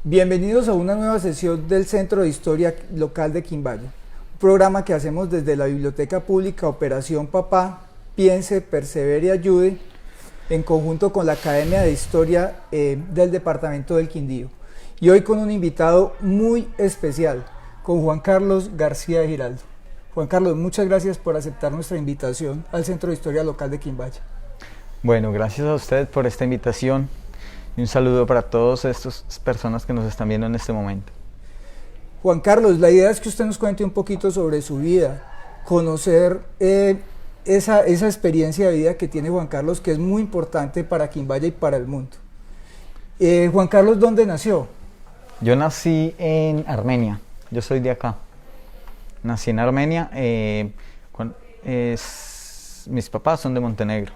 Bienvenidos a una nueva sesión del Centro de Historia Local de Quimbaya, un programa que hacemos desde la Biblioteca Pública Operación Papá, Piense, Persevere y Ayude, en conjunto con la Academia de Historia del Departamento del Quindío. Y hoy con un invitado muy especial, con Juan Carlos García de Giraldo. Juan Carlos, muchas gracias por aceptar nuestra invitación al Centro de Historia Local de Quimbaya. Bueno, gracias a usted por esta invitación y un saludo para todas estas personas que nos están viendo en este momento. Juan Carlos, la idea es que usted nos cuente un poquito sobre su vida, conocer esa experiencia de vida que tiene Juan Carlos, que es muy importante para Quimbaya y para el mundo. Juan Carlos, ¿dónde nació? Yo nací en Armenia, yo soy de acá. Nací en Armenia, mis papás son de Montenegro.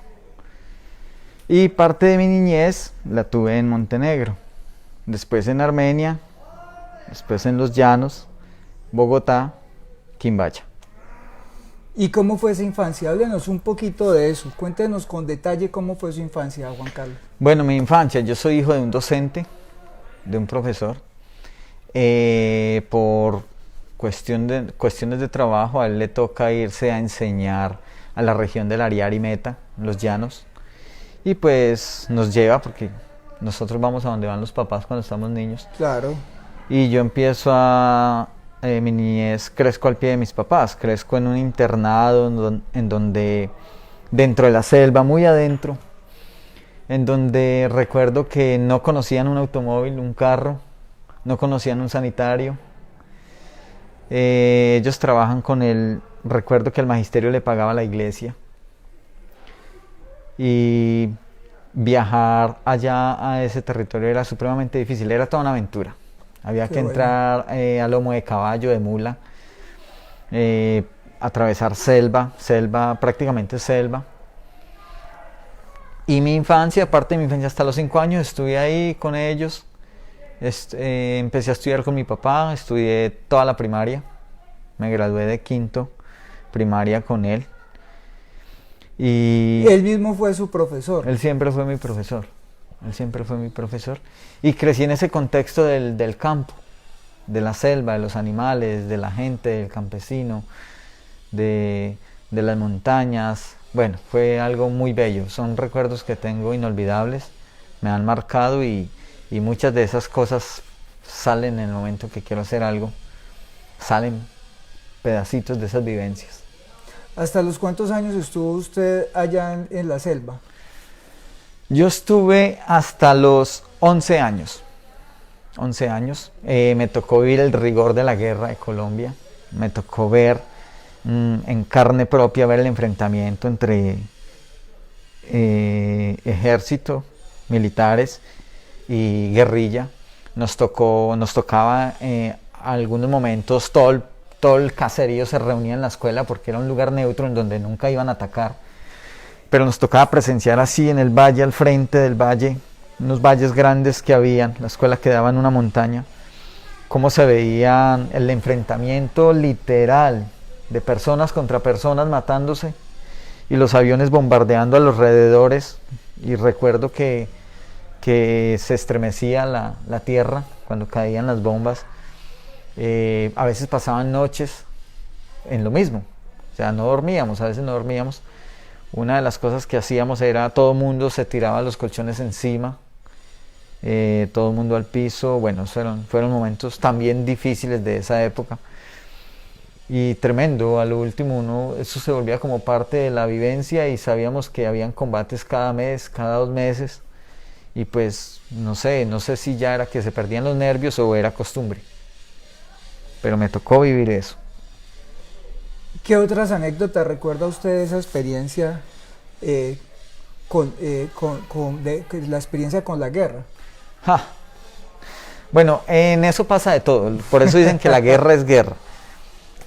Y parte de mi niñez la tuve en Montenegro, después en Armenia, después en Los Llanos, Bogotá, Quimbaya. ¿Y cómo fue esa infancia? Háblenos un poquito de eso, cuéntenos con detalle cómo fue su infancia, Juan Carlos. Bueno, mi infancia, yo soy hijo de un docente, de un profesor. Por cuestiones de trabajo, a él le toca irse a enseñar a la región del Ariari Meta, Los Llanos. Y pues nos lleva porque nosotros vamos a donde van los papás cuando estamos niños. Claro. Y yo empiezo mi niñez, crezco al pie de mis papás, crezco en un internado en donde, dentro de la selva, muy adentro, en donde recuerdo que no conocían un automóvil, un carro, no conocían un sanitario. Ellos trabajan recuerdo que el magisterio le pagaba a la iglesia. Y viajar allá a ese territorio era supremamente difícil, era toda una aventura. Había que entrar a lomo de caballo, de mula, atravesar prácticamente selva. Y mi infancia, parte de mi infancia hasta los 5 años, estuve ahí con ellos. Empecé a estudiar con mi papá, estudié toda la primaria, me gradué de quinto primaria con él. Y él mismo fue su profesor. Él siempre fue mi profesor. Y crecí en ese contexto del campo, de la selva, de los animales, de la gente, del campesino, de las montañas. Bueno, fue algo muy bello. Son recuerdos que tengo inolvidables, me han marcado y muchas de esas cosas salen en el momento que quiero hacer algo. Salen pedacitos de esas vivencias. ¿Hasta los cuántos años estuvo usted allá en la selva? Yo estuve hasta los 11 años. 11 años. Me tocó vivir el rigor de la guerra de Colombia. Me tocó ver en carne propia, ver el enfrentamiento entre ejército, militares y guerrilla. Nos tocaba algunos momentos todo el caserío se reunía en la escuela porque era un lugar neutro en donde nunca iban a atacar, pero nos tocaba presenciar así en el valle, al frente del valle, unos valles grandes que habían, la escuela quedaba en una montaña, cómo se veía el enfrentamiento literal de personas contra personas matándose y los aviones bombardeando a los alrededores. Y recuerdo que se estremecía la tierra cuando caían las bombas. A veces pasaban noches en lo mismo, o sea, a veces no dormíamos. Una de las cosas que hacíamos era todo el mundo se tiraba los colchones encima, todo el mundo al piso. Bueno, fueron momentos también difíciles de esa época y tremendo. A lo último eso se volvía como parte de la vivencia y sabíamos que habían combates cada mes, cada 2 meses y pues no sé si ya era que se perdían los nervios o era costumbre. Pero me tocó vivir eso. ¿Qué otras anécdotas recuerda usted de esa experiencia, la experiencia con la guerra? Bueno, en eso pasa de todo, por eso dicen que la guerra es guerra.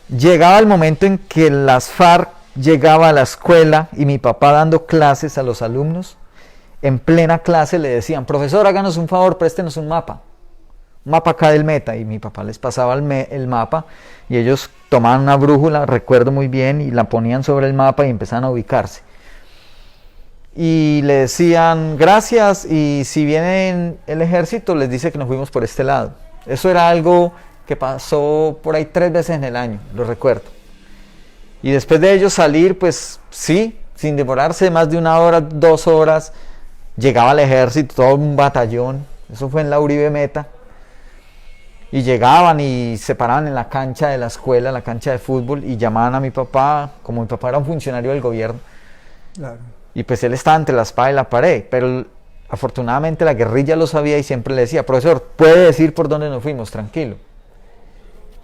Llegaba el momento en que las FARC llegaba a la escuela y mi papá dando clases a los alumnos, en plena clase le decían: profesor, háganos un favor, préstenos un mapa acá del Meta, y mi papá les pasaba el mapa y ellos tomaban una brújula, recuerdo muy bien, y la ponían sobre el mapa y empezaban a ubicarse. y le decían gracias, y si viene el ejército les dice que nos fuimos por este lado. Eso era algo que pasó por ahí 3 veces en el año, lo recuerdo. Y después de ellos salir, pues sí, sin demorarse más de 1 hora, 2 horas, llegaba el ejército, todo un batallón. Eso fue en la Uribe Meta. Y llegaban y se paraban en la cancha de la escuela, la cancha de fútbol, y llamaban a mi papá, como mi papá era un funcionario del gobierno. Claro. Y pues él estaba entre la espada y la pared, pero afortunadamente la guerrilla lo sabía y siempre le decía, profesor, puede decir por dónde nos fuimos, tranquilo.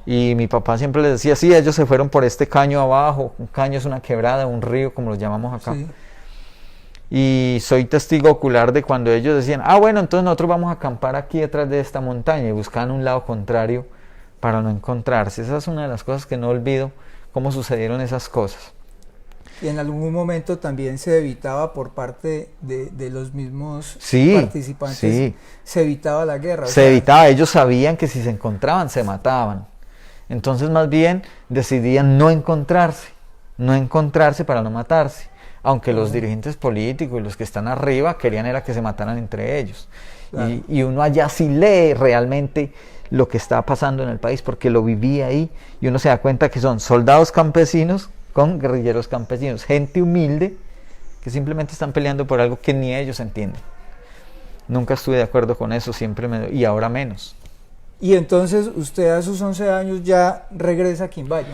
Y mi papá siempre les decía, sí, ellos se fueron por este caño abajo. Un caño es una quebrada, un río, como lo llamamos acá. Sí. Y soy testigo ocular de cuando ellos decían, bueno, entonces nosotros vamos a acampar aquí detrás de esta montaña, y buscaban un lado contrario para no encontrarse. Esa es una de las cosas que no olvido, cómo sucedieron esas cosas. Y en algún momento también se evitaba por parte de los mismos participantes, se evitaba la guerra. Se evitaba, ellos sabían que si se encontraban se mataban. Entonces más bien decidían no encontrarse para no matarse, aunque los dirigentes políticos y los que están arriba querían era que se mataran entre ellos. Claro. Y uno allá sí lee realmente lo que está pasando en el país, porque lo vivía ahí, y uno se da cuenta que son soldados campesinos con guerrilleros campesinos, gente humilde que simplemente están peleando por algo que ni ellos entienden. Nunca estuve de acuerdo con eso, y ahora menos. Y entonces usted a sus 11 años ya regresa a Quimbaya.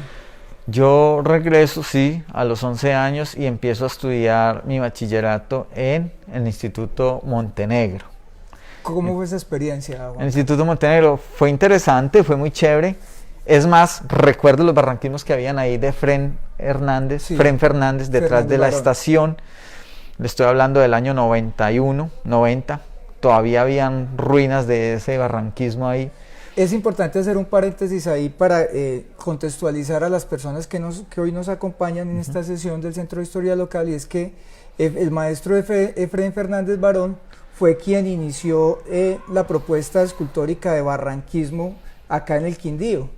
Yo regreso, sí, a los 11 años, y empiezo a estudiar mi bachillerato en el Instituto Montenegro. ¿Cómo fue esa experiencia? El Instituto Montenegro fue interesante, fue muy chévere. Es más, recuerdo los barranquismos que habían ahí de Fren Fernández, detrás de la estación. Le estoy hablando del año 91, 90. Todavía habían ruinas de ese barranquismo ahí. Es importante hacer un paréntesis ahí para contextualizar a las personas que hoy nos acompañan en esta sesión del Centro de Historia Local, y es que el maestro Efrén Fernández Barón fue quien inició la propuesta escultórica de barranquismo acá en el Quindío,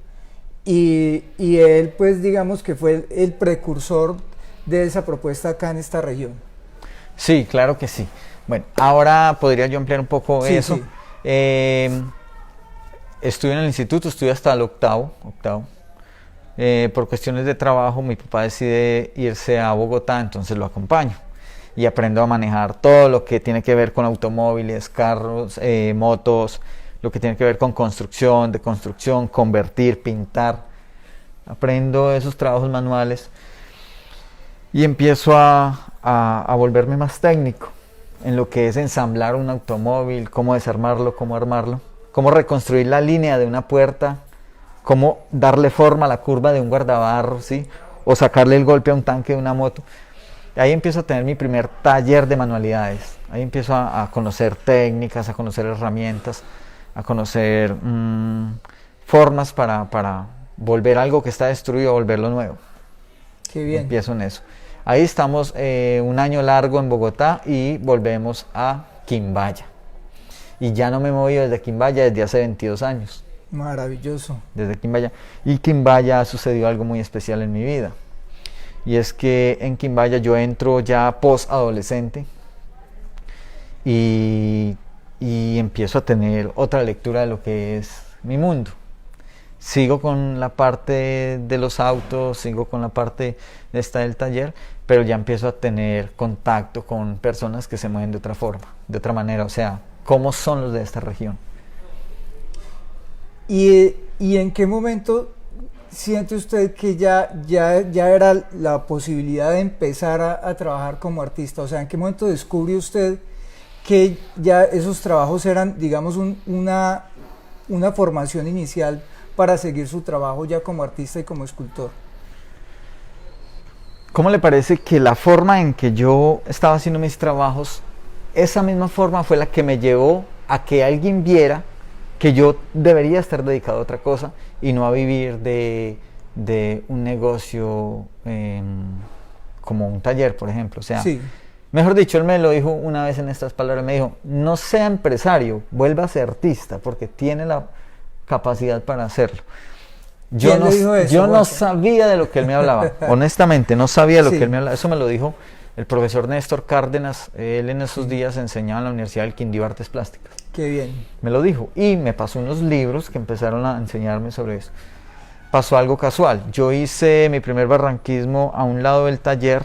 y él, pues digamos que fue el precursor de esa propuesta acá en esta región. Sí, claro que sí. Bueno, ahora podría yo ampliar un poco eso. Sí. Estudio en el instituto, estudio hasta el octavo. Por cuestiones de trabajo, mi papá decide irse a Bogotá, entonces lo acompaño. Y aprendo a manejar todo lo que tiene que ver con automóviles, carros, motos, lo que tiene que ver con construcción, convertir, pintar. Aprendo esos trabajos manuales y empiezo a volverme más técnico en lo que es ensamblar un automóvil, cómo desarmarlo, cómo armarlo, cómo reconstruir la línea de una puerta, cómo darle forma a la curva de un guardabarro, ¿sí? O sacarle el golpe a un tanque de una moto. Ahí empiezo a tener mi primer taller de manualidades. Ahí empiezo a conocer técnicas, a conocer herramientas, a conocer formas para volver algo que está destruido a volverlo nuevo. Qué bien. Empiezo en eso. Ahí estamos un año largo en Bogotá y volvemos a Quimbaya. Y ya no me he movido desde Quimbaya desde hace 22 años. Maravilloso. Desde Quimbaya. Y Quimbaya sucedió algo muy especial en mi vida. Y es que en Quimbaya yo entro ya post-adolescente y empiezo a tener otra lectura de lo que es mi mundo. Sigo con la parte de los autos, sigo con la parte de esta del taller, pero ya empiezo a tener contacto con personas que se mueven de otra forma, de otra manera, o sea, cómo son los de esta región. ¿Y en qué momento siente usted que ya era la posibilidad de empezar a trabajar como artista? O sea, ¿en qué momento descubre usted que ya esos trabajos eran, digamos, una formación inicial para seguir su trabajo ya como artista y como escultor? ¿Cómo le parece que la forma en que yo estaba haciendo mis trabajos, esa misma forma fue la que me llevó a que alguien viera que yo debería estar dedicado a otra cosa y no a vivir de un negocio como un taller, por ejemplo? O sea, sí. Mejor dicho, él me lo dijo una vez en estas palabras, me dijo, no sea empresario, vuelva a ser artista, porque tiene la capacidad para hacerlo. Yo no sabía de lo que él me hablaba, honestamente, no sabía de lo que él me hablaba. Eso me lo dijo El profesor Néstor Cárdenas, él en esos días enseñaba en la Universidad del Quindío Artes Plásticas. Qué bien. Me lo dijo y me pasó unos libros que empezaron a enseñarme sobre eso. Pasó algo casual. Yo hice mi primer barranquismo a un lado del taller,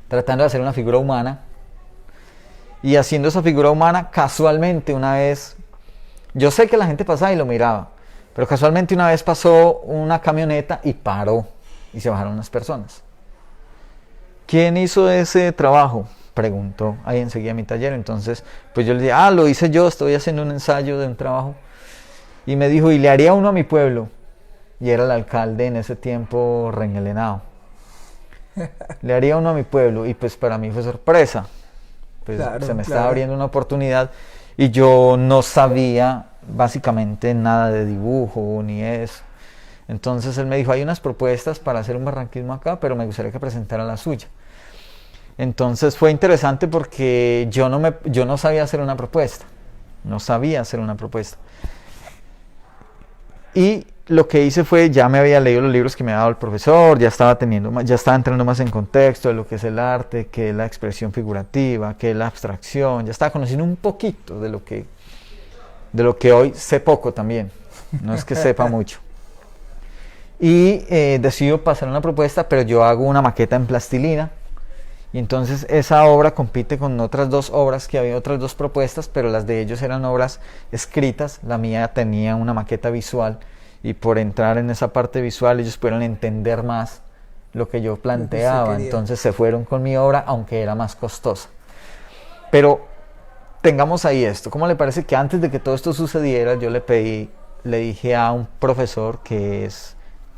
tratando de hacer una figura humana. Y haciendo esa figura humana, casualmente una vez, yo sé que la gente pasaba y lo miraba, pero casualmente una vez pasó una camioneta y paró y se bajaron unas personas. ¿Quién hizo ese trabajo?, preguntó ahí enseguida mi taller. Entonces pues yo le dije, lo hice yo, estoy haciendo un ensayo de un trabajo. Y me dijo, y le haría uno a mi pueblo. Y era el alcalde en ese tiempo, Rengelenao. Le haría uno a mi pueblo. Y pues para mí fue sorpresa. Pues claro, se me estaba abriendo una oportunidad y yo no sabía básicamente nada de dibujo ni eso. Entonces él me dijo, hay unas propuestas para hacer un barranquismo acá, pero me gustaría que presentara la suya. Entonces fue interesante porque yo no sabía hacer una propuesta, no sabía hacer una propuesta. Y lo que hice fue, ya me había leído los libros que me había dado el profesor, ya estaba entrando más en contexto de lo que es el arte, qué es la expresión figurativa, qué es la abstracción, ya estaba conociendo un poquito de lo que hoy sé poco también, no es que sepa mucho. Y decido pasar una propuesta, pero yo hago una maqueta en plastilina, y entonces esa obra compite con otras dos obras, que había otras dos propuestas, pero las de ellos eran obras escritas, la mía tenía una maqueta visual, y por entrar en esa parte visual ellos pudieron entender más lo que yo planteaba, entonces se fueron con mi obra, aunque era más costosa. Pero tengamos ahí esto, ¿cómo le parece que antes de que todo esto sucediera yo le dije a un profesor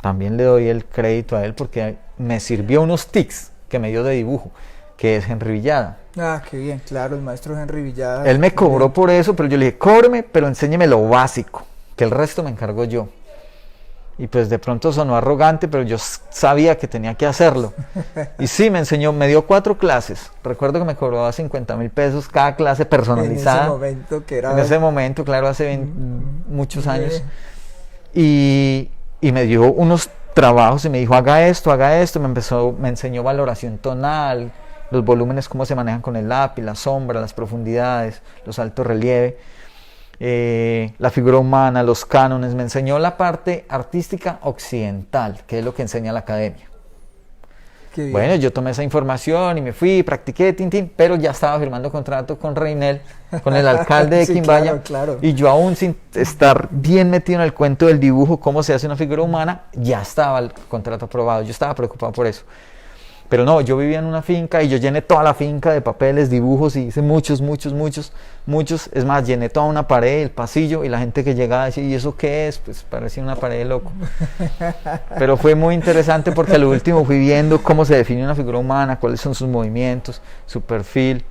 también le doy el crédito a él porque me sirvió unos tics que me dio de dibujo, que es Henry Villada. Qué bien, claro, el maestro Henry Villada. Él me cobró por eso, pero yo le dije, cóbreme, pero enséñeme lo básico, que el resto me encargo yo. Y pues de pronto sonó arrogante, pero yo sabía que tenía que hacerlo. Y sí, me enseñó, me dio 4 clases. Recuerdo que me cobraba 50.000 pesos cada clase personalizada. En ese momento, claro, hace muchos años. Y me dio unos trabajos y me dijo, haga esto, me enseñó valoración tonal, los volúmenes, cómo se manejan con el lápiz, la sombra, las profundidades, los altos relieves. La figura humana, los cánones, me enseñó la parte artística occidental, que es lo que enseña la academia. Bueno, yo tomé esa información y me fui, practiqué, pero ya estaba firmando contrato con Reinel, con el alcalde de Quimbaya, claro. Y yo aún sin estar bien metido en el cuento del dibujo, cómo se hace una figura humana, ya estaba el contrato aprobado, yo estaba preocupado por eso. Pero no, yo vivía en una finca y yo llené toda la finca de papeles, dibujos y hice muchos. Es más, llené toda una pared, el pasillo, y la gente que llegaba decía, ¿y eso qué es? Pues parecía una pared de loco. Pero fue muy interesante porque al último fui viendo cómo se define una figura humana, cuáles son sus movimientos, su perfil,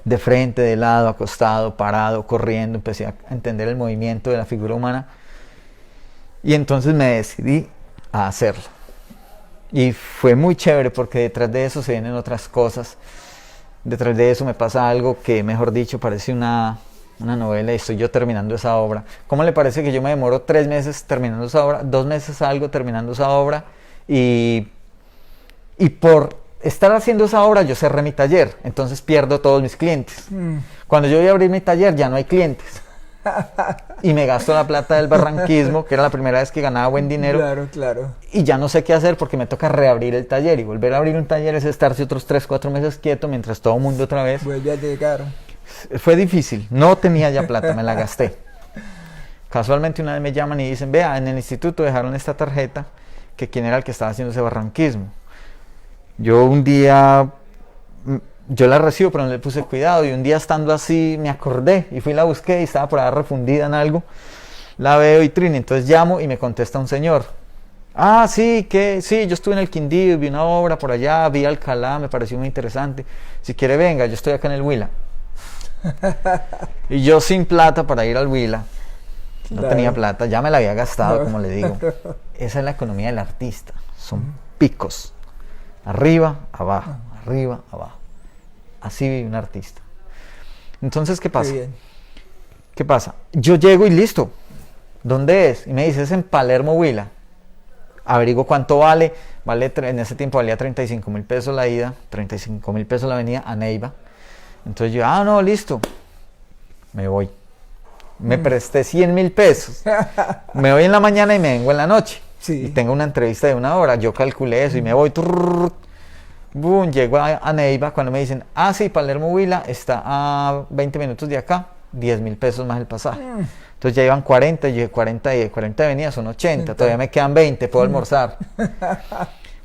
de frente, de lado, acostado, parado, corriendo. Empecé a entender el movimiento de la figura humana y entonces me decidí a hacerlo. Y fue muy chévere porque detrás de eso se vienen otras cosas. Detrás de eso me pasa algo que, mejor dicho, parece una novela y estoy yo terminando esa obra. ¿Cómo le parece que yo me demoro 3 meses terminando esa obra? 2 meses algo terminando esa obra y por estar haciendo esa obra yo cerré mi taller, entonces pierdo todos mis clientes. Cuando yo voy a abrir mi taller ya no hay clientes. Y me gasto la plata del barranquismo, que era la primera vez que ganaba buen dinero. Claro. Y ya no sé qué hacer porque me toca reabrir el taller. Y volver a abrir un taller es estarse otros 3-4 meses quieto mientras todo el mundo otra vez vuelve a llegar. Fue difícil, no tenía ya plata, me la gasté. Casualmente una vez me llaman y dicen, vea, en el instituto dejaron esta tarjeta, que quién era el que estaba haciendo ese barranquismo. Yo un día... Yo la recibo, pero no le puse cuidado, y un día estando así me acordé y fui y la busqué y estaba por ahí refundida en algo. La veo y trin, entonces llamo y me contesta un señor. Sí, yo estuve en el Quindío, vi una obra por allá, vi Alcalá, me pareció muy interesante. Si quiere venga, yo estoy acá en el Huila. Y yo sin plata para ir al Huila, no tenía plata, ya me la había gastado, como le digo. Esa es la economía del artista, son picos, arriba, abajo, arriba, abajo. Así vive un artista. Entonces, ¿qué pasa? ¿Qué pasa? Yo llego y listo. ¿Dónde es? Y me dice, es en Palermo, Huila. averiguo cuánto vale, en ese tiempo valía 35.000 pesos la ida, 35.000 pesos la venida a Neiva. Entonces yo, no, listo, me voy. Me presté 100.000 pesos, me voy en la mañana y me vengo en la noche. Sí. Y tengo una entrevista de 1 hora, yo calculé eso y me voy, boom, llego a Neiva, cuando me dicen, sí, Palermo Huila está a 20 minutos de acá, 10.000 pesos más el pasaje. Entonces ya iban 40, yo dije 40 de venida son 80, todavía me quedan 20, puedo almorzar.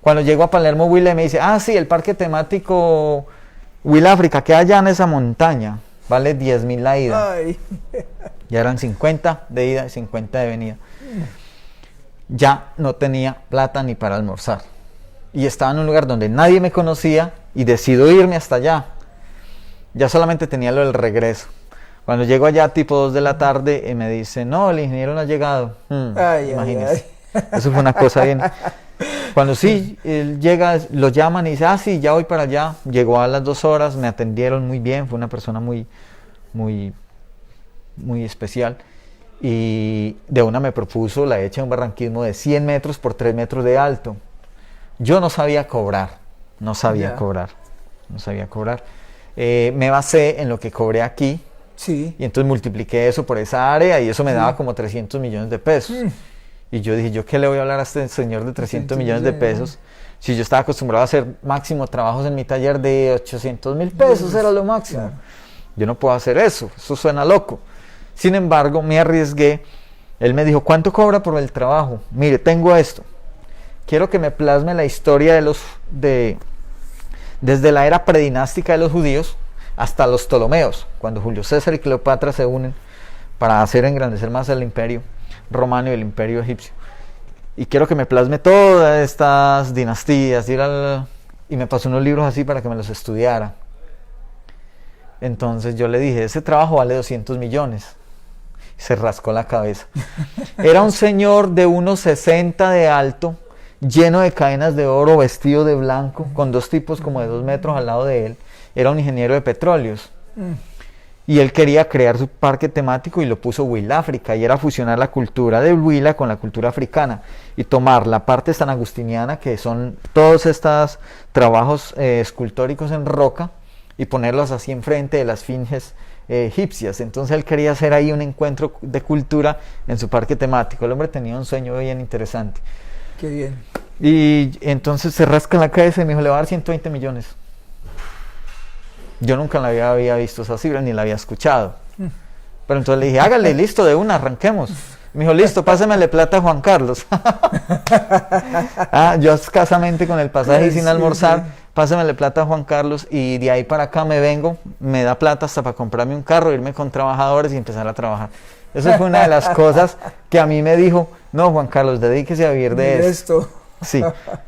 Cuando llego a Palermo Huila me dice, sí, el parque temático Huila África queda allá en esa montaña, vale 10.000 la ida. Ay. Ya eran 50 de ida y 50 de venida. Ya no tenía plata ni para almorzar. Y estaba en un lugar donde nadie me conocía y decido irme hasta allá. Ya solamente tenía lo del regreso. Cuando llego allá tipo 2 de la tarde me dice, no, el ingeniero no ha llegado. Imagínese. Eso fue una cosa bien. Cuando sí, él llega, lo llaman y dice, sí, ya voy para allá. Llegó a las 2 horas, me atendieron muy bien, fue una persona muy especial. Y de una me propuso la hecha de un barranquismo de 100 metros por 3 metros de alto. Yo no sabía cobrar. Me basé en lo que cobré aquí. Sí. Y entonces multipliqué eso por esa área y eso me daba como 300 millones de pesos. Y yo dije, ¿yo qué le voy a hablar a este señor de 300 millones de pesos? Si yo estaba acostumbrado a hacer máximo trabajos en mi taller de 800.000 pesos, era lo máximo. Claro. Yo no puedo hacer eso suena loco. Sin embargo, me arriesgué. Él me dijo, ¿cuánto cobra por el trabajo? Mire, tengo esto. Quiero que me plasme la historia desde la era predinástica de los judíos hasta los Ptolomeos, cuando Julio César y Cleopatra se unen para hacer engrandecer más el imperio romano y el imperio egipcio. Y quiero que me plasme todas estas dinastías, y me pasó unos libros así para que me los estudiara. Entonces yo le dije, ese trabajo vale 200 millones. Se rascó la cabeza. Era un señor de 1,60 de alto, lleno de cadenas de oro, vestido de blanco, con 2 tipos como de 2 metros al lado de él. Era un ingeniero de petróleos. Y él quería crear su parque temático y lo puso Huila África, y era fusionar la cultura de Huila con la cultura africana y tomar la parte sanagustiniana, que son todos estos trabajos escultóricos en roca, y ponerlos así enfrente de las esfinges egipcias. Entonces él quería hacer ahí un encuentro de cultura en su parque temático. El hombre tenía un sueño bien interesante. Qué bien. Y entonces se rasca la cabeza y me dijo, le va a dar 120 millones. Yo nunca había visto esa cifra ni la había escuchado. Pero entonces le dije, hágale, listo, de una, arranquemos. Me dijo, listo, pásemele plata a Juan Carlos. Yo escasamente con el pasaje y sin almorzar, pásemele plata a Juan Carlos, y de ahí para acá me vengo, me da plata hasta para comprarme un carro, irme con trabajadores y empezar a trabajar. Eso fue una de las cosas que a mí me dijo, no, Juan Carlos, dedíquese a vivir de esto. Sí,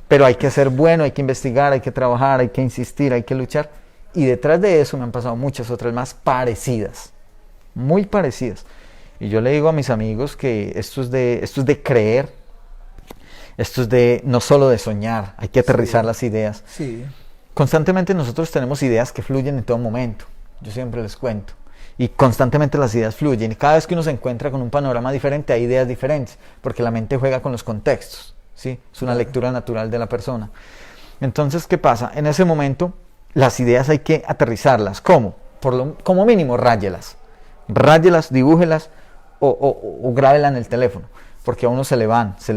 pero hay que ser bueno, hay que investigar, hay que trabajar, hay que insistir, hay que luchar. Y detrás de eso me han pasado muchas otras más parecidas, muy parecidas. Y yo le digo a mis amigos que esto es de creer, esto es de no solo de soñar, hay que aterrizar las ideas. Sí. Constantemente nosotros tenemos ideas que fluyen en todo momento, yo siempre les cuento. Y constantemente las ideas fluyen, y cada vez que uno se encuentra con un panorama diferente hay ideas diferentes, porque la mente juega con los contextos, ¿sí? Es una lectura natural de la persona. Entonces, ¿qué pasa? En ese momento las ideas hay que aterrizarlas. ¿Cómo? Como mínimo, ráyelas, dibújelas o grábelas en el teléfono, porque a uno se le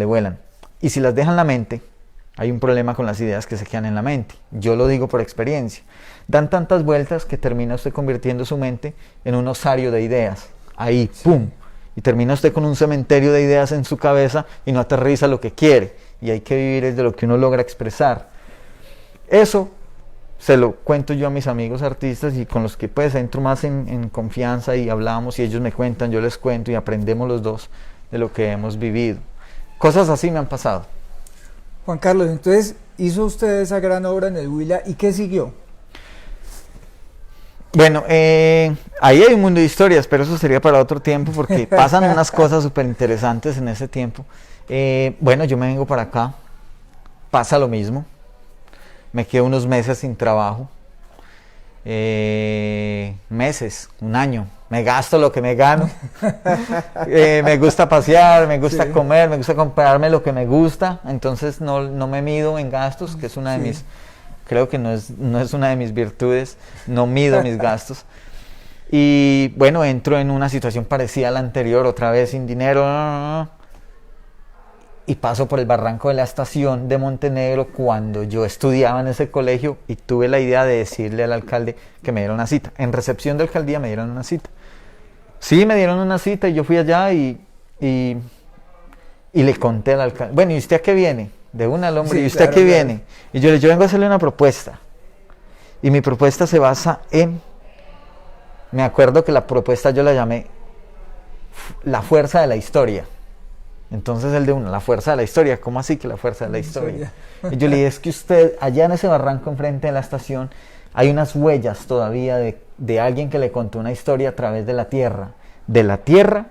vuelan. Y si las dejan en la mente, hay un problema con las ideas que se quedan en la mente. Yo lo digo por experiencia. Dan tantas vueltas que termina usted convirtiendo su mente en un osario de ideas. Ahí, ¡pum! Y termina usted con un cementerio de ideas en su cabeza y no aterriza lo que quiere. Y hay que vivir es de lo que uno logra expresar. Eso se lo cuento yo a mis amigos artistas, y con los que pues entro más en confianza y hablamos, y ellos me cuentan, yo les cuento, y aprendemos los dos de lo que hemos vivido. Cosas así me han pasado. Juan Carlos, entonces hizo usted esa gran obra en el Huila, ¿y qué siguió? Bueno, ahí hay un mundo de historias, pero eso sería para otro tiempo, porque pasan unas cosas súper interesantes en ese tiempo. Bueno, yo me vengo para acá, pasa lo mismo. Me quedo unos meses sin trabajo. meses, un año. Me gasto lo que me gano. Me gusta pasear, me gusta comer, me gusta comprarme lo que me gusta. Entonces no me mido en gastos, que es una de mis, creo que no es una de mis virtudes. No mido mis gastos. Y bueno, entro en una situación parecida a la anterior, otra vez sin dinero. Y paso por el barranco de la estación de Montenegro cuando yo estudiaba en ese colegio y tuve la idea de decirle al alcalde que me diera una cita. En recepción de alcaldía me dieron una cita. Sí, me dieron una cita y yo fui allá y le conté al alcalde. Bueno, ¿y usted a qué viene? De una al hombre, ¿y usted a qué viene? Y yo vengo a hacerle una propuesta. Y mi propuesta se basa en... Me acuerdo que la propuesta yo la llamé la fuerza de la historia. Entonces el de uno, la fuerza de la historia, ¿cómo así que la fuerza de la historia? Y yo le dije, es que usted, allá en ese barranco enfrente de la estación, hay unas huellas todavía de alguien que le contó una historia a través de la tierra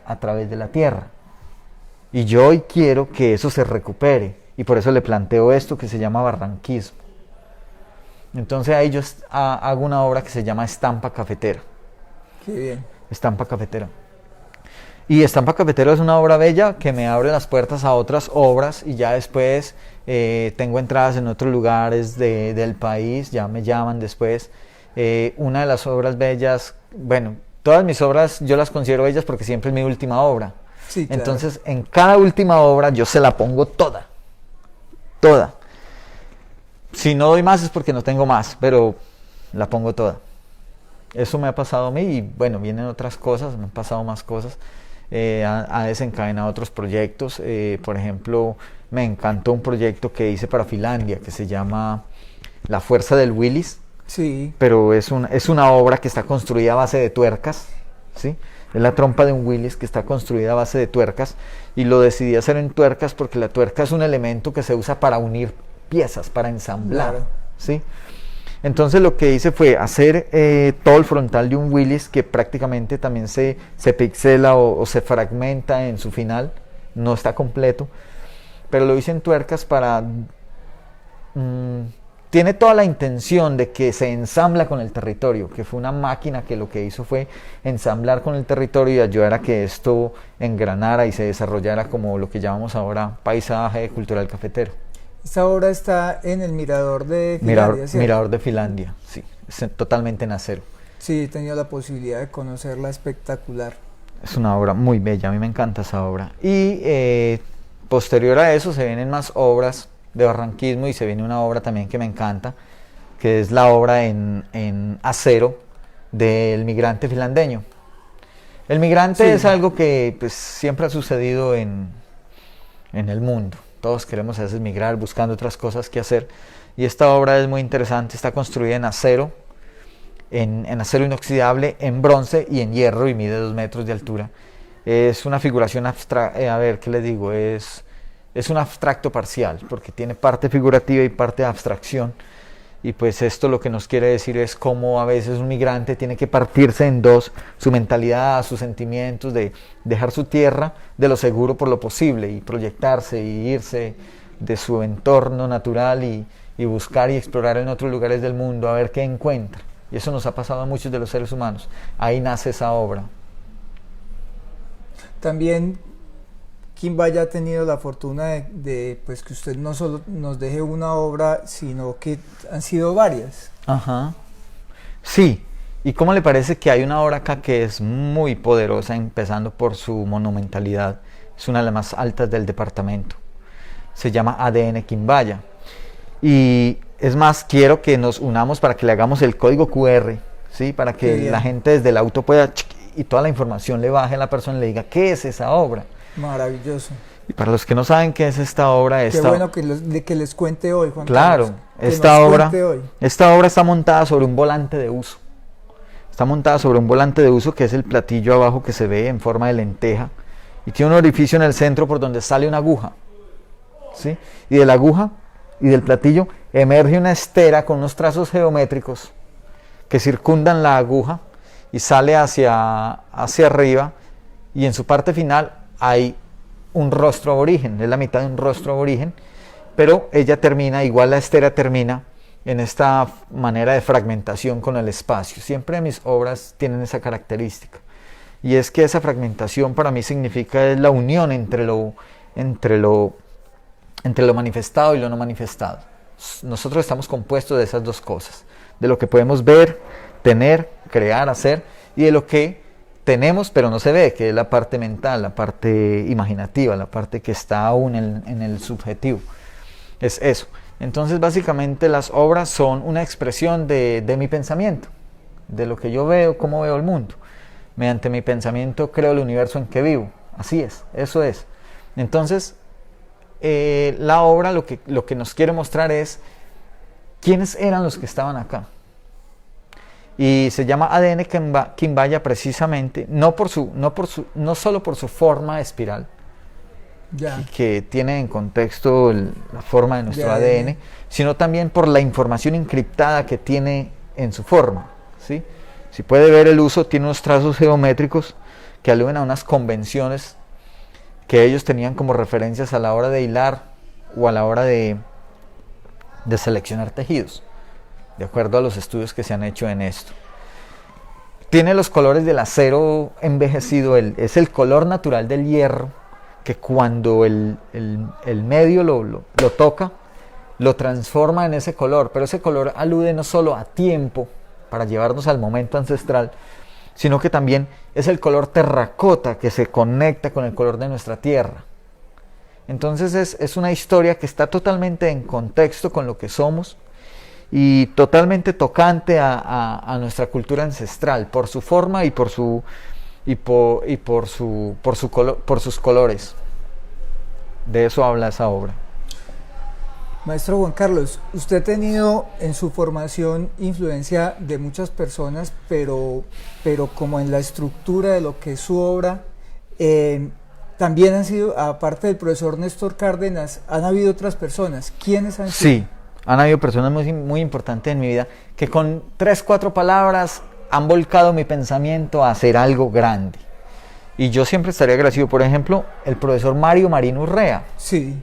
a través de la tierra. Y yo hoy quiero que eso se recupere, y por eso le planteo esto que se llama barranquismo. Entonces ahí yo hago una obra que se llama Estampa Cafetera. Qué bien. Estampa Cafetera. Y Estampa Cafetera es una obra bella que me abre las puertas a otras obras y ya después tengo entradas en otros lugares del país, ya me llaman después. Una de las obras bellas, bueno, todas mis obras yo las considero bellas porque siempre es mi última obra. Sí, claro. Entonces en cada última obra yo se la pongo toda. Si no doy más es porque no tengo más, pero la pongo toda. Eso me ha pasado a mí y bueno, vienen otras cosas, me han pasado más cosas. Ha desencadenado otros proyectos. Por ejemplo, me encantó un proyecto que hice para Finlandia que se llama La Fuerza del Willis. Sí. Pero es una obra que está construida a base de tuercas, ¿sí? Es la trompa de un Willis que está construida a base de tuercas y lo decidí hacer en tuercas porque la tuerca es un elemento que se usa para unir piezas, para ensamblar, claro. ¿sí? Entonces lo que hice fue hacer todo el frontal de un Willis que prácticamente también se pixela o se fragmenta en su final, no está completo, pero lo hice en tuercas para... tiene toda la intención de que se ensambla con el territorio, que fue una máquina que lo que hizo fue ensamblar con el territorio y ayudar a que esto engranara y se desarrollara como lo que llamamos ahora paisaje cultural cafetero. Esta obra está en el Mirador de Finlandia, ¿cierto? Mirador de Finlandia, sí, es totalmente en acero. Sí, he tenido la posibilidad de conocerla, espectacular. Es una obra muy bella, a mí me encanta esa obra. Y posterior a eso se vienen más obras de barranquismo y se viene una obra también que me encanta, que es la obra en acero del migrante finlandeño. El migrante es algo que pues, siempre ha sucedido en el mundo. Todos queremos a veces migrar buscando otras cosas que hacer y esta obra es muy interesante, está construida en acero, en acero inoxidable, en bronce y en hierro y mide 2 metros de altura. Es una figuración abstracta, a ver, ¿qué les digo? Es un abstracto parcial porque tiene parte figurativa y parte de abstracción y pues esto lo que nos quiere decir es cómo a veces un migrante tiene que partirse en dos, su mentalidad, sus sentimientos, de dejar su tierra de lo seguro por lo posible y proyectarse y irse de su entorno natural y buscar y explorar en otros lugares del mundo a ver qué encuentra. Y eso nos ha pasado a muchos de los seres humanos. Ahí nace esa obra. También Quimbaya ha tenido la fortuna de pues que usted no solo nos deje una obra, sino que han sido varias. Ajá. Sí. ¿Y cómo le parece que hay una obra acá que es muy poderosa, empezando por su monumentalidad? Es una de las más altas del departamento. Se llama ADN Quimbaya. Y es más, quiero que nos unamos para que le hagamos el código QR, ¿sí? Para que la gente desde el auto pueda y toda la información le baje a la persona y le diga ¿qué es esa obra? Maravilloso. Y para los que no saben qué es esta obra... Qué bueno que les cuente hoy, Juan Carlos. Claro, esta obra está montada sobre un volante de uso. Está montada sobre un volante de uso que es el platillo abajo que se ve en forma de lenteja. Y tiene un orificio en el centro por donde sale una aguja. ¿Sí? Y de la aguja y del platillo emerge una estera con unos trazos geométricos que circundan la aguja y sale hacia arriba. Y en su parte final hay un rostro aborigen, es la mitad de un rostro aborigen, pero ella termina, igual la estera termina en esta manera de fragmentación con el espacio. Siempre mis obras tienen esa característica. Y es que esa fragmentación para mí significa es la unión entre lo manifestado y lo no manifestado. Nosotros estamos compuestos de esas dos cosas, de lo que podemos ver, tener, crear, hacer, y de lo que tenemos pero no se ve, que es la parte mental, la parte imaginativa, la parte que está aún en el subjetivo. Es eso. Entonces básicamente las obras son una expresión de mi pensamiento, de lo que yo veo, cómo veo el mundo. Mediante mi pensamiento creo el universo en que vivo. Así es, eso es. Entonces la obra lo que nos quiere mostrar es quiénes eran los que estaban acá. Y se llama ADN Quimbaya precisamente, no solo por su forma espiral, que tiene en contexto la forma de nuestro ADN, sino también por la información encriptada que tiene en su forma, ¿sí? Si puede ver el uso, tiene unos trazos geométricos que aluden a unas convenciones que ellos tenían como referencias a la hora de hilar o a la hora de seleccionar tejidos, de acuerdo a los estudios que se han hecho en esto. Tiene los colores del acero envejecido, es el color natural del hierro, que cuando el medio lo toca, lo transforma en ese color, pero ese color alude no solo a tiempo, para llevarnos al momento ancestral, sino que también es el color terracota que se conecta con el color de nuestra tierra. Entonces es una historia que está totalmente en contexto con lo que somos y totalmente tocante a nuestra cultura ancestral, por su forma y por sus colores. De eso habla esa obra. Maestro Juan Carlos, usted ha tenido en su formación influencia de muchas personas, pero como en la estructura de lo que es su obra, también han sido, aparte del profesor Néstor Cárdenas, han habido otras personas. ¿Quiénes han sido? Sí, han habido personas muy, muy importantes en mi vida que con 3-4 palabras han volcado mi pensamiento a hacer algo grande. Y yo siempre estaría agradecido, por ejemplo, el profesor Mario Marín Urrea. Sí.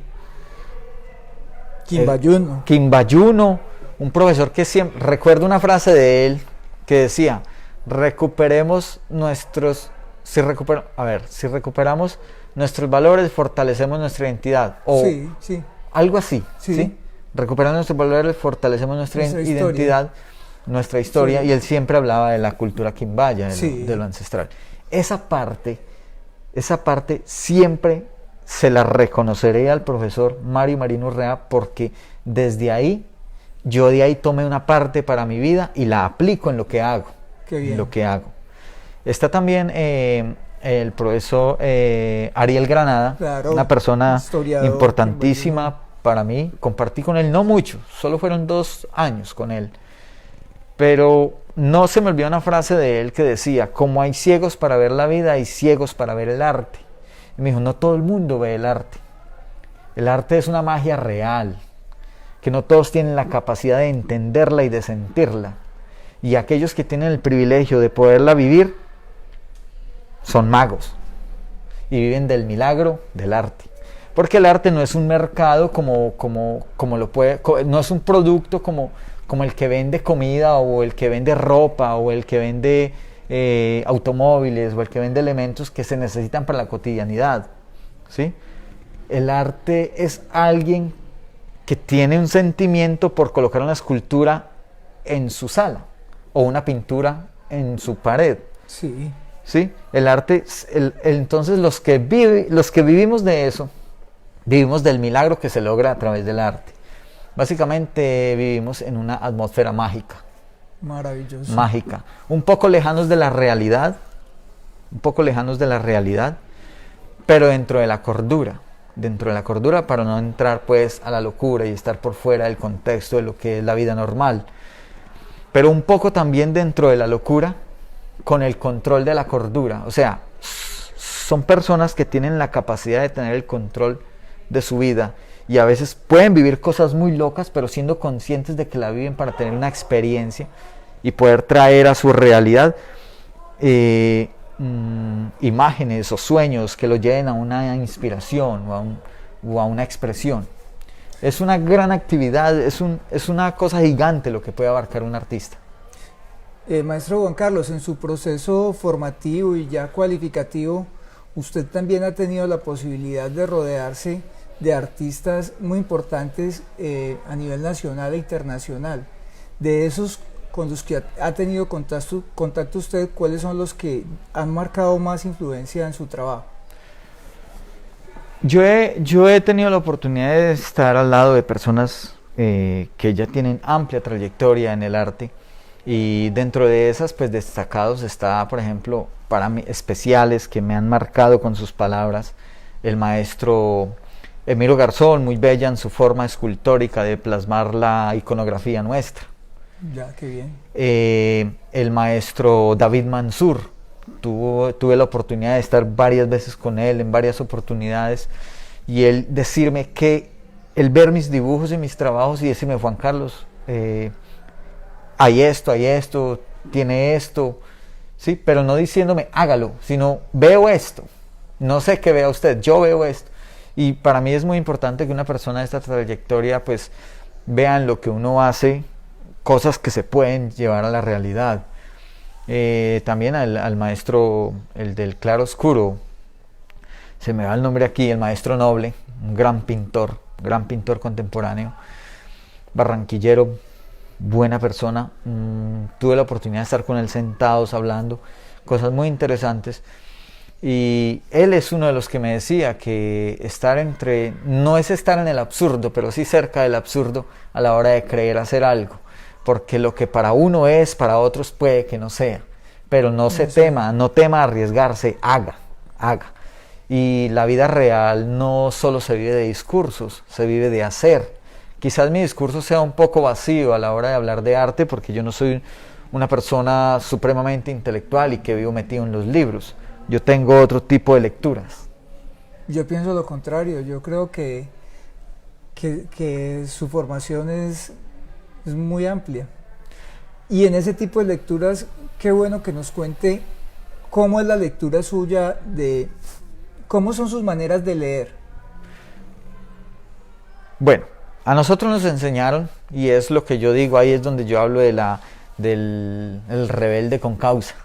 Quimbayuno, un profesor que siempre, recuerdo una frase de él que decía, si recuperamos nuestros valores, fortalecemos nuestra identidad, o algo así, ¿sí? Recuperando nuestros valores, fortalecemos nuestra identidad, nuestra historia, y él siempre hablaba de la cultura quimbaya, de lo ancestral. Esa parte siempre se la reconoceré al profesor Mario Marín Urrea, porque desde ahí, yo de ahí tomé una parte para mi vida y la aplico en lo que hago. Qué bien. En lo que hago. Está también el profesor Ariel Granada, claro, una persona importantísima para mí. Compartí con él no mucho, solo fueron 2 años con él, pero no se me olvidó una frase de él que decía: como hay ciegos para ver la vida, hay ciegos para ver el arte. Y me dijo, no todo el mundo ve el arte. El arte es una magia real, que no todos tienen la capacidad de entenderla y de sentirla. Y aquellos que tienen el privilegio de poderla vivir son magos y viven del milagro del arte. Porque el arte no es un mercado no es un producto como el que vende comida, o el que vende ropa, o el que vende automóviles, o el que vende elementos que se necesitan para la cotidianidad, ¿sí? El arte es alguien que tiene un sentimiento por colocar una escultura en su sala o una pintura en su pared. Sí. ¿Sí? El arte, entonces los que vivimos de eso, vivimos del milagro que se logra a través del arte. Básicamente vivimos en una atmósfera mágica. Maravilloso. Mágica. Un poco lejanos de la realidad, pero dentro de la cordura. Para no entrar pues a la locura y estar por fuera del contexto de lo que es la vida normal. Pero un poco también dentro de la locura, con el control de la cordura. O sea, son personas que tienen la capacidad de tener el control de su vida, y a veces pueden vivir cosas muy locas, pero siendo conscientes de que la viven para tener una experiencia y poder traer a su realidad imágenes o sueños que lo lleven a una inspiración o a una expresión. Es una gran actividad, es una cosa gigante lo que puede abarcar un artista. Maestro Juan Carlos, en su proceso formativo y ya cualificativo, usted también ha tenido la posibilidad de rodearse de artistas muy importantes a nivel nacional e internacional. De esos con los que ha tenido contacto usted, ¿cuáles son los que han marcado más influencia en su trabajo? Yo he tenido la oportunidad de estar al lado de personas que ya tienen amplia trayectoria en el arte, y dentro de esas pues destacados está, por ejemplo, para mí especiales que me han marcado con sus palabras, el maestro Emiro Garzón, muy bella en su forma escultórica de plasmar la iconografía nuestra. Ya, qué bien. El maestro David Mansur, tuve la oportunidad de estar varias veces con él en varias oportunidades, y él decirme que, el ver mis dibujos y mis trabajos y decirme: Juan Carlos, hay esto, tiene esto, sí, pero no diciéndome hágalo, sino veo esto, no sé qué vea usted, yo veo esto. Y para mí es muy importante que una persona de esta trayectoria pues vean lo que uno hace, cosas que se pueden llevar a la realidad. También al maestro, el del claro oscuro, se me va el nombre aquí, el maestro Noble, un gran pintor contemporáneo, barranquillero, buena persona. Tuve la oportunidad de estar con él sentados hablando cosas muy interesantes, y él es uno de los que me decía que no es estar en el absurdo, pero sí cerca del absurdo a la hora de querer hacer algo, porque lo que para uno es, para otros puede que no sea, pero no tema arriesgarse, haga. Y la vida real no solo se vive de discursos, se vive de hacer. Quizás mi discurso sea un poco vacío a la hora de hablar de arte, porque yo no soy una persona supremamente intelectual y que vivo metido en los libros. Yo tengo otro tipo de lecturas. Yo pienso lo contrario. Yo creo que su formación es muy amplia. Y en ese tipo de lecturas, qué bueno que nos cuente cómo es la lectura suya, cómo son sus maneras de leer. Bueno, a nosotros nos enseñaron, y es lo que yo digo, ahí es donde yo hablo del el rebelde con causa.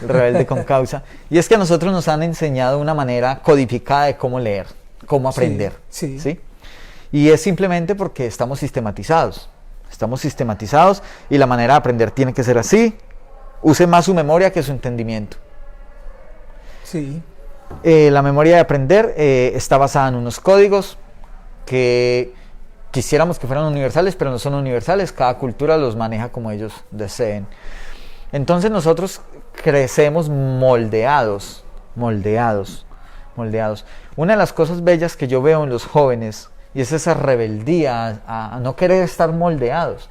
El rebelde con causa. Y es que a nosotros nos han enseñado una manera codificada de cómo leer, cómo aprender. ¿Sí? Y es simplemente porque estamos sistematizados. Y la manera de aprender tiene que ser así. Use más su memoria que su entendimiento. Sí. La memoria de aprender está basada en unos códigos que quisiéramos que fueran universales, pero no son universales. Cada cultura los maneja como ellos deseen. Entonces nosotros crecemos moldeados. Una de las cosas bellas que yo veo en los jóvenes, y es esa rebeldía a no querer estar moldeados,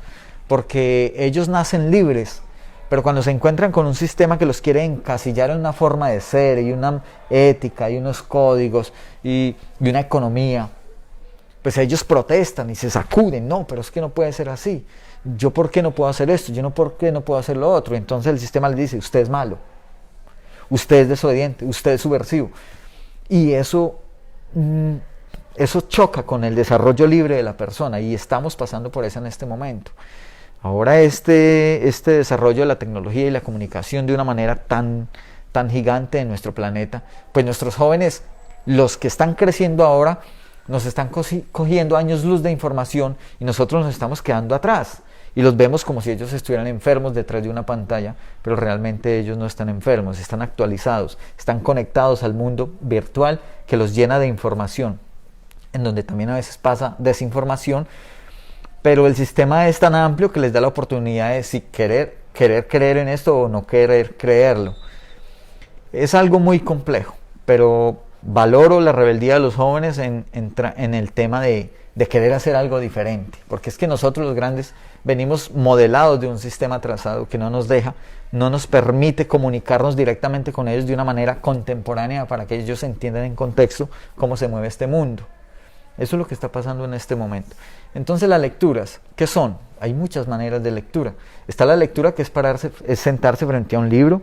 porque ellos nacen libres, pero cuando se encuentran con un sistema que los quiere encasillar en una forma de ser, y una ética, y unos códigos, y una economía, pues ellos protestan y se sacuden. No, pero es que no puede ser así. Yo ¿por qué no puedo hacer esto? ¿Por qué no puedo hacer lo otro? Entonces el sistema les dice: usted es malo, usted es desobediente, usted es subversivo. Y eso choca con el desarrollo libre de la persona, y estamos pasando por eso en este momento. Ahora este desarrollo de la tecnología y la comunicación de una manera tan gigante en nuestro planeta, pues nuestros jóvenes, los que están creciendo ahora, nos están cogiendo años luz de información, y nosotros nos estamos quedando atrás, y los vemos como si ellos estuvieran enfermos detrás de una pantalla, pero realmente ellos no están enfermos, están actualizados, están conectados al mundo virtual que los llena de información, en donde también a veces pasa desinformación, pero el sistema es tan amplio que les da la oportunidad de si querer creer en esto o no querer creerlo. Es algo muy complejo, pero valoro la rebeldía de los jóvenes en el tema de querer hacer algo diferente, porque es que nosotros los grandes venimos modelados de un sistema trazado que no nos permite comunicarnos directamente con ellos de una manera contemporánea, para que ellos entiendan en contexto cómo se mueve este mundo. Eso es lo que está pasando en este momento. Entonces, las lecturas, ¿qué son? Hay muchas maneras de lectura. Está la lectura que es sentarse frente a un libro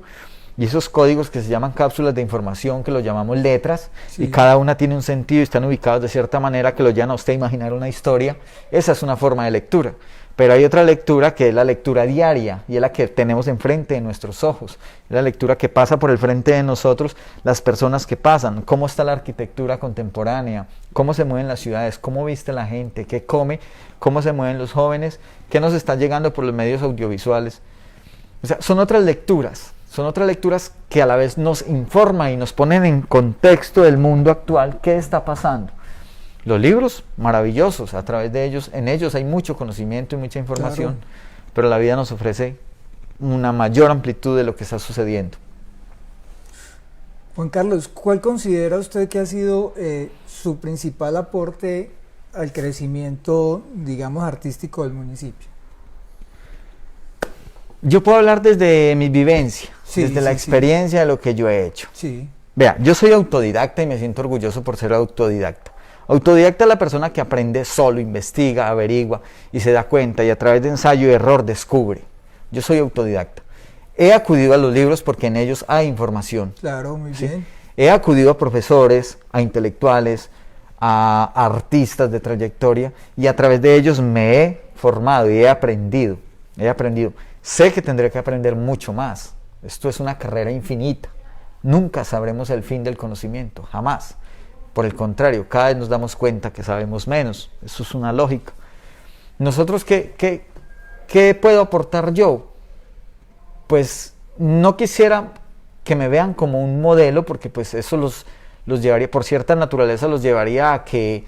y esos códigos que se llaman cápsulas de información, que los llamamos letras, Sí. y cada una tiene un sentido y están ubicados de cierta manera que lo llevan a usted a imaginar una historia. Esa es una forma de lectura. Pero hay otra lectura que es la lectura diaria, y es la que tenemos enfrente de nuestros ojos. Es la lectura que pasa por el frente de nosotros, las personas que pasan, cómo está la arquitectura contemporánea, cómo se mueven las ciudades, cómo viste la gente, qué come, cómo se mueven los jóvenes, qué nos está llegando por los medios audiovisuales. O sea, son otras lecturas que a la vez nos informan y nos ponen en contexto del mundo actual, qué está pasando. Los libros, maravillosos, a través de ellos, en ellos hay mucho conocimiento y mucha información, Claro. pero la vida nos ofrece una mayor amplitud de lo que está sucediendo. Juan Carlos, ¿cuál considera usted que ha sido su principal aporte al crecimiento, digamos, artístico del municipio? Yo puedo hablar desde mi vivencia, Sí, desde la sí, experiencia de lo que yo he hecho. Sí, Vea, yo soy autodidacta y me siento orgulloso por ser autodidacta. Autodidacta es la persona que aprende solo, investiga, averigua y se da cuenta, y a través de ensayo y error descubre. Yo soy autodidacta. He acudido a los libros porque en ellos hay información. claro, muy ¿Sí? bien. He acudido a profesores, a intelectuales, a artistas de trayectoria, y a través de ellos me he formado y he aprendido. Sé que tendré que aprender mucho más. Esto es una carrera infinita. Nunca sabremos el fin del conocimiento, jamás. Por el contrario, cada vez nos damos cuenta que sabemos menos. Eso es una lógica. Nosotros, ¿qué puedo aportar yo? Pues no quisiera que me vean como un modelo, porque pues eso los llevaría, por cierta naturaleza, los llevaría a que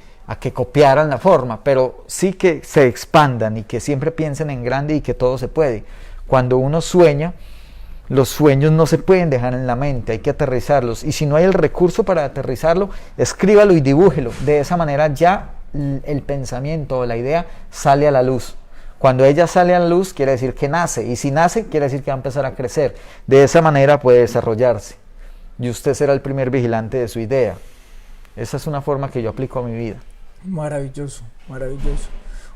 copiaran la forma, pero sí que se expandan y que siempre piensen en grande y que todo se puede. Cuando uno sueña, los sueños no se pueden dejar en la mente, hay que aterrizarlos, y si no hay el recurso para aterrizarlo, escríbalo y dibújelo. De esa manera ya el pensamiento o la idea sale a la luz. Cuando ella sale a la luz, quiere decir que nace, y si nace, quiere decir que va a empezar a crecer. De esa manera puede desarrollarse, y usted será el primer vigilante de su idea. Esa es una forma que yo aplico a mi vida. Maravilloso, maravilloso.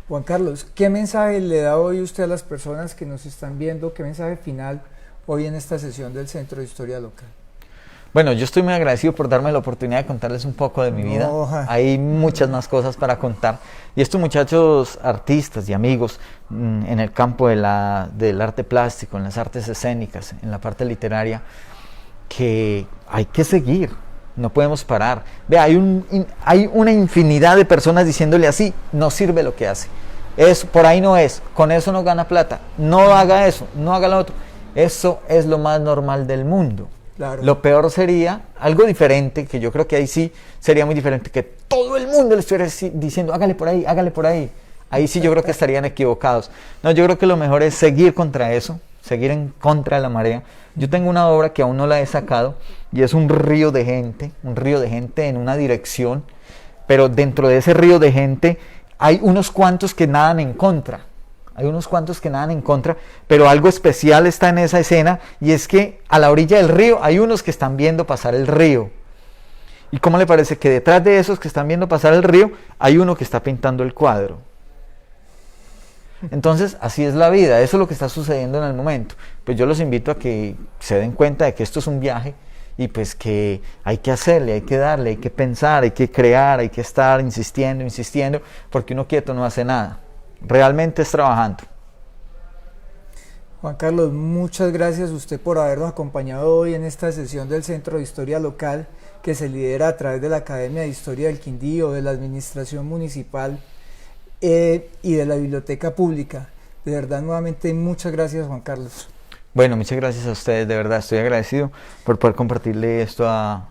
Juan Carlos, ¿qué mensaje le da hoy usted a las personas que nos están viendo? ¿Qué mensaje final hoy en esta sesión del Centro de Historia Local? Bueno, yo estoy muy agradecido por darme la oportunidad de contarles un poco de mi vida. Hay muchas más cosas para contar. Y estos muchachos artistas y amigos en el campo del arte plástico, en las artes escénicas, en la parte literaria, que hay que seguir, no podemos parar. Vea, hay una infinidad de personas diciéndole así, no sirve lo que hace. Por ahí no es, con eso no gana plata, no haga eso, no haga lo otro. Eso es lo más normal del mundo. Claro. Lo peor sería algo diferente, que yo creo que ahí sí sería muy diferente, que todo el mundo le estuviera diciendo, hágale por ahí, hágale por ahí. Ahí sí yo creo que estarían equivocados. No, yo creo que lo mejor es seguir contra eso, seguir en contra de la marea. Yo tengo una obra que aún no la he sacado, y es un río de gente en una dirección, pero dentro de ese río de gente hay unos cuantos que nadan en contra. Pero algo especial está en esa escena, y es que a la orilla del río hay unos que están viendo pasar el río. ¿Y cómo le parece que detrás de esos que están viendo pasar el río hay uno que está pintando el cuadro? Entonces, así es la vida, eso es lo que está sucediendo en el momento. Pues yo los invito a que se den cuenta de que esto es un viaje, y pues que hay que hacerle, hay que darle, hay que pensar, hay que crear, hay que estar insistiendo, porque uno quieto no hace nada. Realmente es trabajando. Juan Carlos, muchas gracias a usted por habernos acompañado hoy en esta sesión del Centro de Historia Local, que se lidera a través de la Academia de Historia del Quindío, de la Administración Municipal y de la Biblioteca Pública. De verdad, nuevamente, muchas gracias, Juan Carlos. Bueno, muchas gracias a ustedes, de verdad estoy agradecido por poder compartirle esto a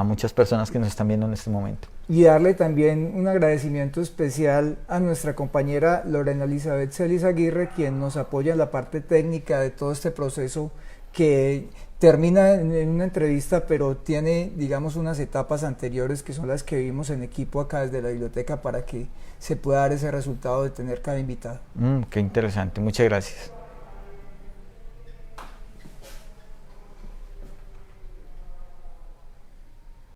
muchas personas que nos están viendo en este momento. Y darle también un agradecimiento especial a nuestra compañera Lorena Elizabeth Celis Aguirre, quien nos apoya en la parte técnica de todo este proceso, que termina en una entrevista, pero tiene, digamos, unas etapas anteriores que son las que vivimos en equipo acá desde la biblioteca, para que se pueda dar ese resultado de tener cada invitado. Qué interesante, muchas gracias.